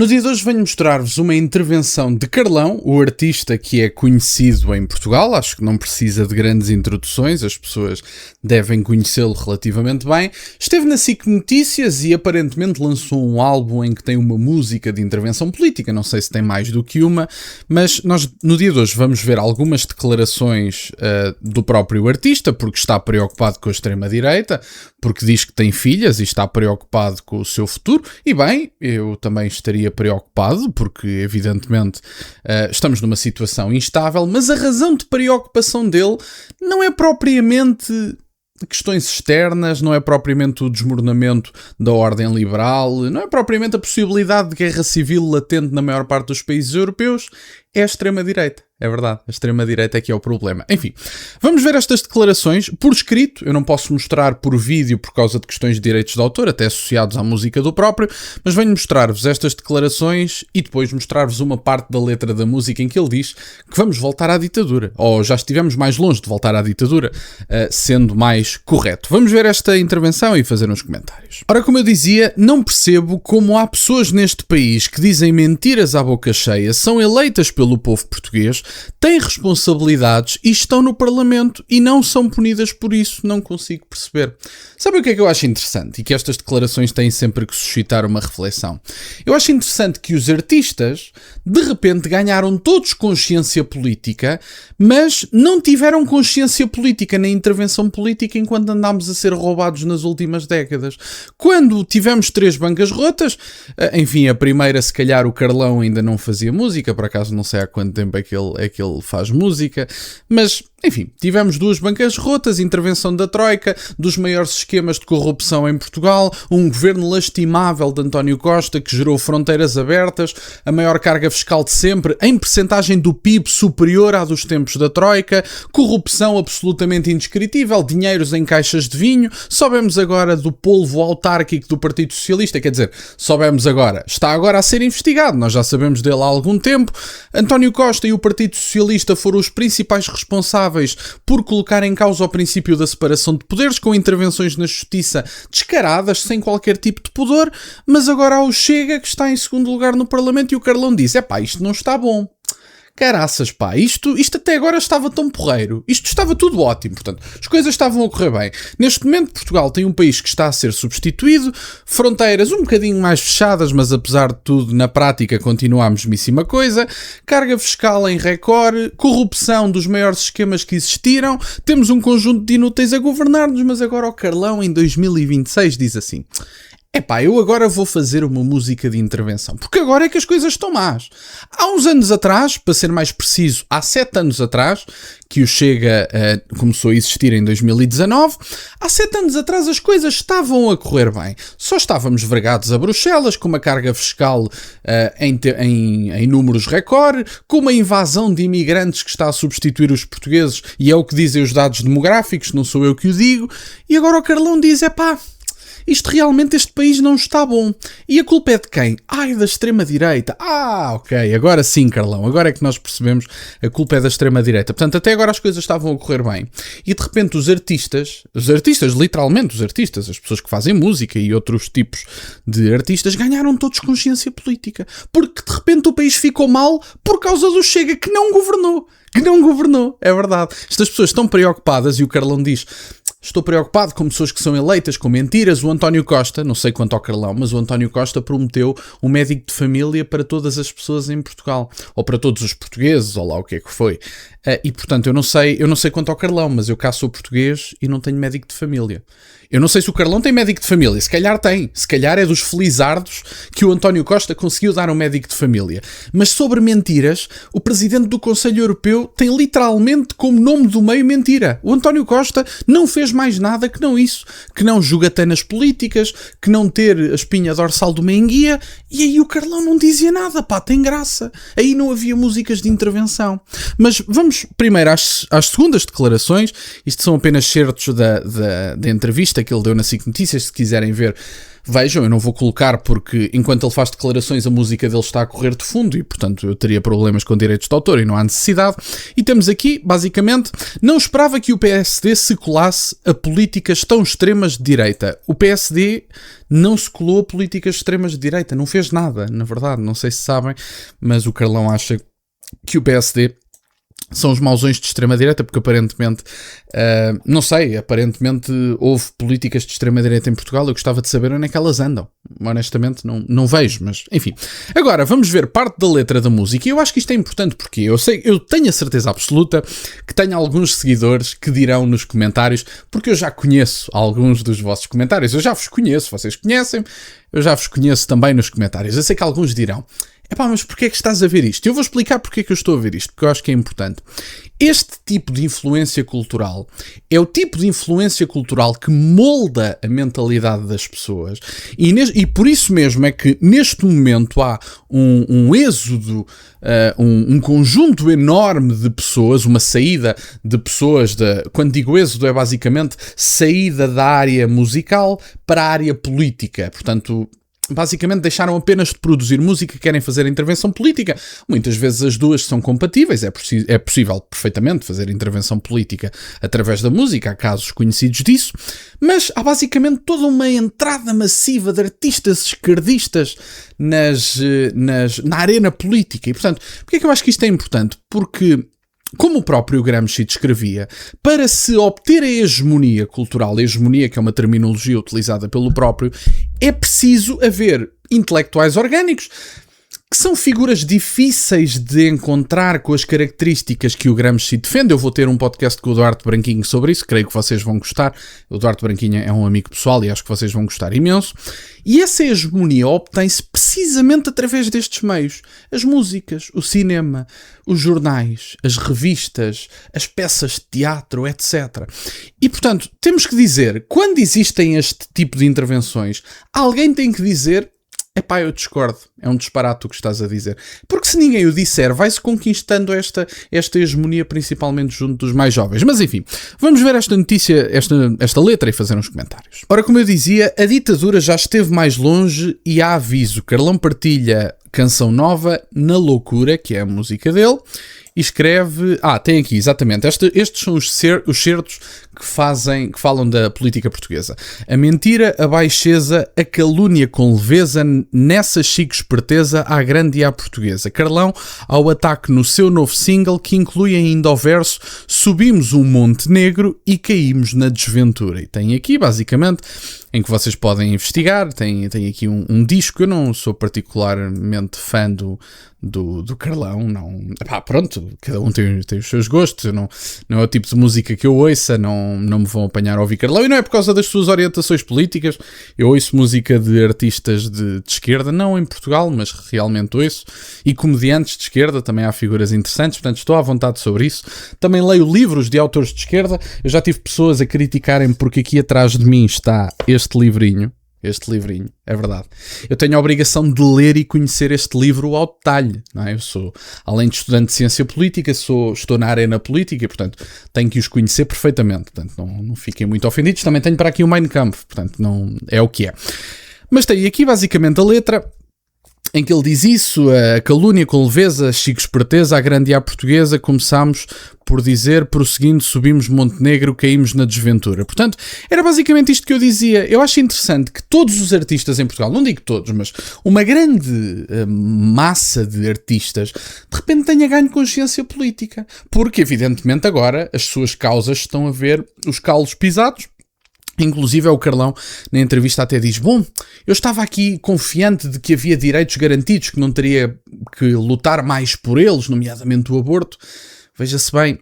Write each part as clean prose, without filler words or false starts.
No dia de hoje venho mostrar-vos uma intervenção de Carlão, o artista que é conhecido em Portugal. Acho que não precisa de grandes introduções, as pessoas devem conhecê-lo relativamente bem. Esteve na SIC Notícias e aparentemente lançou um álbum em que tem uma música de intervenção política. Não sei se tem mais do que uma, mas nós no dia de hoje vamos ver algumas declarações do próprio artista, porque está preocupado com a extrema-direita, porque diz que tem filhas e está preocupado com o seu futuro. E bem, eu também estaria preocupado, porque evidentemente estamos numa situação instável, mas a razão de preocupação dele não é propriamente questões externas, não é propriamente o desmoronamento da ordem liberal, não é propriamente a possibilidade de guerra civil latente na maior parte dos países europeus, é a extrema-direita. É verdade, a extrema-direita é que é o problema. Enfim, vamos ver estas declarações por escrito. Eu não posso mostrar por vídeo por causa de questões de direitos de autor, até associados à música do próprio, mas venho mostrar-vos estas declarações e depois mostrar-vos uma parte da letra da música em que ele diz que vamos voltar à ditadura, ou já estivemos mais longe de voltar à ditadura, sendo mais correto. Vamos ver esta intervenção e fazer uns comentários. Ora, como eu dizia, não percebo como há pessoas neste país que dizem mentiras à boca cheia, são eleitas pelo povo português, têm responsabilidades e estão no Parlamento e não são punidas por isso. Não consigo perceber. Sabe o que é que eu acho interessante? E que estas declarações têm sempre que suscitar uma reflexão. Eu acho interessante que os artistas, de repente, ganharam todos consciência política, mas não tiveram consciência política nem intervenção política enquanto andámos a ser roubados nas últimas décadas. Quando tivemos 3 bancas rotas, enfim, a primeira, se calhar, o Carlão ainda não fazia música, por acaso não sei há quanto tempo é que ele faz música, mas enfim, tivemos 2 bancas rotas, intervenção da Troika, dos maiores esquemas de corrupção em Portugal, um governo lastimável de António Costa que gerou fronteiras abertas, a maior carga fiscal de sempre, em percentagem do PIB superior à dos tempos da Troika, corrupção absolutamente indescritível, dinheiros em caixas de vinho, soubemos agora do polvo autárquico do Partido Socialista, quer dizer, soubemos agora, está agora a ser investigado, nós já sabemos dele há algum tempo. António Costa e o Partido Socialista foram os principais responsáveis por colocar em causa o princípio da separação de poderes, com intervenções na justiça descaradas, sem qualquer tipo de pudor, mas agora há o Chega, que está em segundo lugar no Parlamento, e o Carlão diz, isto não está bom. Caraças, pá, isto até agora estava tão porreiro, isto estava tudo ótimo, portanto, as coisas estavam a correr bem. Neste momento, Portugal tem um país que está a ser substituído, fronteiras um bocadinho mais fechadas, mas apesar de tudo, na prática, continua a mesmíssima coisa, carga fiscal em recorde, corrupção dos maiores esquemas que existiram, temos um conjunto de inúteis a governar-nos, mas agora o Carlão, em 2026, diz assim... eu agora vou fazer uma música de intervenção, porque agora é que as coisas estão más. Há uns anos atrás, para ser mais preciso, há 7 anos atrás, que o Chega começou a existir em 2019, há 7 anos atrás as coisas estavam a correr bem. Só estávamos vergados a Bruxelas, com uma carga fiscal em números recorde, com uma invasão de imigrantes que está a substituir os portugueses, e é o que dizem os dados demográficos, não sou eu que o digo, e agora o Carlão diz, realmente este país não está bom. E a culpa é de quem? Da extrema-direita. Ok, agora sim, Carlão, agora é que nós percebemos, a culpa é da extrema-direita. Portanto, até agora as coisas estavam a correr bem. E de repente os artistas, literalmente os artistas, as pessoas que fazem música e outros tipos de artistas, ganharam todos consciência política. Porque de repente o país ficou mal por causa do Chega, que não governou, é verdade. Estas pessoas estão preocupadas e o Carlão diz... Estou preocupado com pessoas que são eleitas com mentiras. O António Costa, não sei quanto ao Carlão, mas o António Costa prometeu um médico de família para todas as pessoas em Portugal. Ou para todos os portugueses, ou lá o que é que foi. E portanto, eu não sei quanto ao Carlão, mas eu cá sou português e não tenho médico de família. Eu não sei se o Carlão tem médico de família, se calhar tem. Se calhar é dos felizardos que o António Costa conseguiu dar um médico de família. Mas sobre mentiras, o Presidente do Conselho Europeu tem literalmente como nome do meio mentira. O António Costa não fez mais nada que não isso. Que não jogatanas políticas, que não ter a espinha dorsal de uma enguia. E aí o Carlão não dizia nada, tem graça. Aí não havia músicas de intervenção. Mas vamos vamos primeiro às segundas declarações. Isto são apenas certos da entrevista que ele deu na SIC Notícias. Se quiserem ver, vejam. Eu não vou colocar porque enquanto ele faz declarações a música dele está a correr de fundo e portanto eu teria problemas com direitos de autor e não há necessidade. E temos aqui, basicamente, não esperava que o PSD se colasse a políticas tão extremas de direita. O PSD não se colou a políticas extremas de direita, não fez nada, na verdade, não sei se sabem, mas o Carlão acha que o PSD são os mausões de extrema-direita, porque aparentemente, não sei, aparentemente houve políticas de extrema-direita em Portugal. Eu gostava de saber onde é que elas andam. Honestamente não vejo, mas enfim. Agora, vamos ver parte da letra da música, e eu acho que isto é importante porque eu tenho a certeza absoluta que tenho alguns seguidores que dirão nos comentários, porque eu já conheço alguns dos vossos comentários, eu já vos conheço, vocês conhecem, eu já vos conheço também nos comentários. Eu sei que alguns dirão: epá, mas porquê é que estás a ver isto? Eu vou explicar porque é que eu estou a ver isto, porque eu acho que é importante. Este tipo de influência cultural é o tipo de influência cultural que molda a mentalidade das pessoas e por isso mesmo é que neste momento há um êxodo, um conjunto enorme de pessoas, uma saída de pessoas, quando digo êxodo é basicamente saída da área musical para a área política, portanto basicamente deixaram apenas de produzir música, querem fazer intervenção política. Muitas vezes as duas são compatíveis, é possível perfeitamente fazer intervenção política através da música, há casos conhecidos disso, mas há basicamente toda uma entrada massiva de artistas esquerdistas na arena política. E portanto, porquê é que eu acho que isto é importante? Porque, como o próprio Gramsci descrevia, para se obter a hegemonia cultural, a hegemonia que é uma terminologia utilizada pelo próprio, é preciso haver intelectuais orgânicos, que são figuras difíceis de encontrar com as características que o Gramsci defende. Eu vou ter um podcast com o Duarte Branquinho sobre isso, creio que vocês vão gostar. O Duarte Branquinho é um amigo pessoal e acho que vocês vão gostar imenso. E essa hegemonia obtém-se precisamente através destes meios. As músicas, o cinema, os jornais, as revistas, as peças de teatro, etc. E, portanto, temos que dizer, quando existem este tipo de intervenções, alguém tem que dizer: epá, eu discordo, é um disparate o que estás a dizer. Porque se ninguém o disser, vai-se conquistando esta hegemonia, principalmente junto dos mais jovens. Mas enfim, vamos ver esta notícia, esta letra e fazer uns comentários. Ora, como eu dizia, a ditadura já esteve mais longe e há aviso. Carlão partilha canção nova na Loucura, que é a música dele, e escreve... tem aqui, exatamente, estes são os certos que falam da política portuguesa. A mentira, a baixeza, a calúnia com leveza, nessa chique esperteza, à grande e à portuguesa. Carlão, ao ataque no seu novo single, que inclui ainda o verso: subimos um monte negro e caímos na desventura. E tem aqui, basicamente, em que vocês podem investigar, tem aqui um disco. Eu não sou particularmente fã do Carlão, não. Pronto, cada um tem os seus gostos, não é o tipo de música que eu ouça, não me vão apanhar a ouvir Carlão, e não é por causa das suas orientações políticas. Eu ouço música de artistas de esquerda, não em Portugal, mas realmente ouço, e comediantes de esquerda, também há figuras interessantes, portanto estou à vontade sobre isso. Também leio livros de autores de esquerda. Eu já tive pessoas a criticarem porque aqui atrás de mim está este livrinho, é verdade. Eu tenho a obrigação de ler e conhecer este livro ao detalhe, não é? Eu sou, além de estudante de ciência política, estou na arena política e, portanto, tenho que os conhecer perfeitamente. Portanto, não fiquem muito ofendidos. Também tenho para aqui o Mein Kampf, portanto, não é o que é. Mas tem aqui, basicamente, a letra em que ele diz isso: a calúnia com leveza, chico esperteza, à grande e à portuguesa, começámos por dizer, prosseguindo, subimos Montenegro, caímos na desventura. Portanto, era basicamente isto que eu dizia. Eu acho interessante que todos os artistas em Portugal, não digo todos, mas uma grande massa de artistas, de repente tenha ganho consciência política. Porque, evidentemente, agora as suas causas estão a ver os calos pisados. Inclusive o Carlão, na entrevista, até diz: bom, eu estava aqui confiante de que havia direitos garantidos, que não teria que lutar mais por eles, nomeadamente o aborto. Veja-se bem,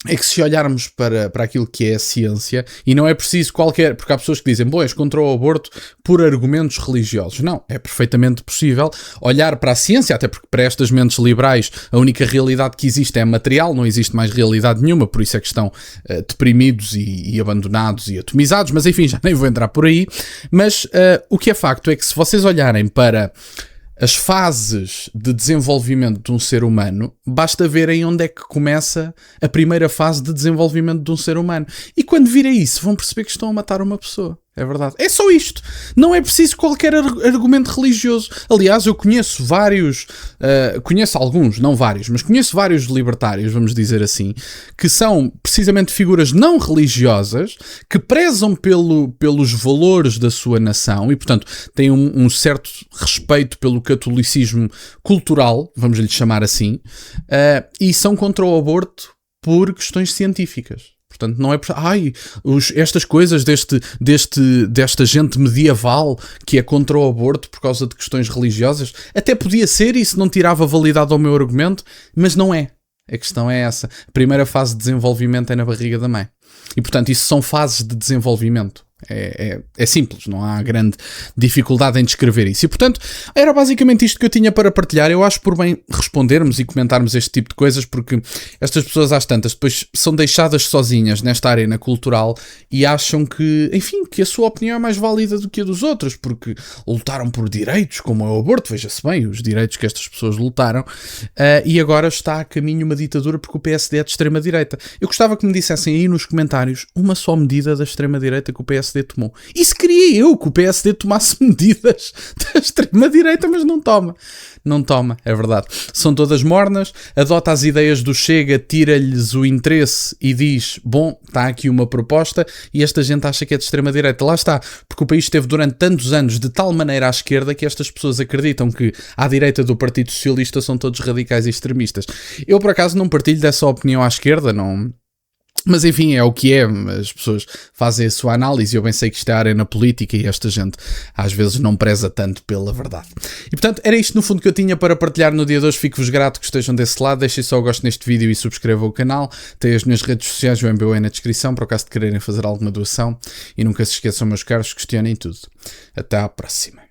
é que se olharmos para aquilo que é a ciência, e não é preciso qualquer... Porque há pessoas que dizem: bom, és contra o aborto por argumentos religiosos. Não, é perfeitamente possível olhar para a ciência, até porque para estas mentes liberais a única realidade que existe é material, não existe mais realidade nenhuma, por isso é que estão deprimidos e abandonados e atomizados, mas enfim, já nem vou entrar por aí. Mas o que é facto é que se vocês olharem para as fases de desenvolvimento de um ser humano, basta verem onde é que começa a primeira fase de desenvolvimento de um ser humano. E quando virem isso, vão perceber que estão a matar uma pessoa. É verdade. É só isto. Não é preciso qualquer argumento religioso. Aliás, eu conheço vários, conheço alguns, não vários, mas conheço vários libertários, vamos dizer assim, que são precisamente figuras não religiosas, que prezam pelos valores da sua nação e, portanto, têm um certo respeito pelo catolicismo cultural, vamos lhe chamar assim, e são contra o aborto por questões científicas. Portanto, não é por... estas coisas desta gente medieval que é contra o aborto por causa de questões religiosas. Até podia ser, isso não tirava validade ao meu argumento, mas não é. A questão é essa. A primeira fase de desenvolvimento é na barriga da mãe. E, portanto, isso são fases de desenvolvimento. É simples, não há grande dificuldade em descrever isso. E, portanto, era basicamente isto que eu tinha para partilhar. Eu acho por bem respondermos e comentarmos este tipo de coisas, porque estas pessoas, às tantas, depois são deixadas sozinhas nesta arena cultural e acham que, enfim, que a sua opinião é mais válida do que a dos outros, porque lutaram por direitos, como é o aborto, veja-se bem, os direitos que estas pessoas lutaram, e agora está a caminho uma ditadura porque o PSD é de extrema-direita. Eu gostava que me dissessem aí nos comentários uma só medida da extrema-direita que o PSD tomou. Isso queria eu, que o PSD tomasse medidas da extrema-direita, mas não toma. Não toma, é verdade. São todas mornas, adota as ideias do Chega, tira-lhes o interesse e diz, bom, está aqui uma proposta, e esta gente acha que é de extrema-direita. Lá está, porque o país esteve durante tantos anos de tal maneira à esquerda que estas pessoas acreditam que à direita do Partido Socialista são todos radicais e extremistas. Eu, por acaso, não partilho dessa opinião à esquerda, não... Mas enfim, é o que é, as pessoas fazem a sua análise, eu bem sei que isto é a arena política e esta gente às vezes não preza tanto pela verdade. E portanto, era isto no fundo que eu tinha para partilhar no dia de hoje. Fico-vos grato que estejam desse lado, deixem só o gosto neste vídeo e subscrevam o canal. Tem as minhas redes sociais, o MBA na descrição, para o caso de quererem fazer alguma doação. E nunca se esqueçam, meus caros, questionem tudo. Até à próxima.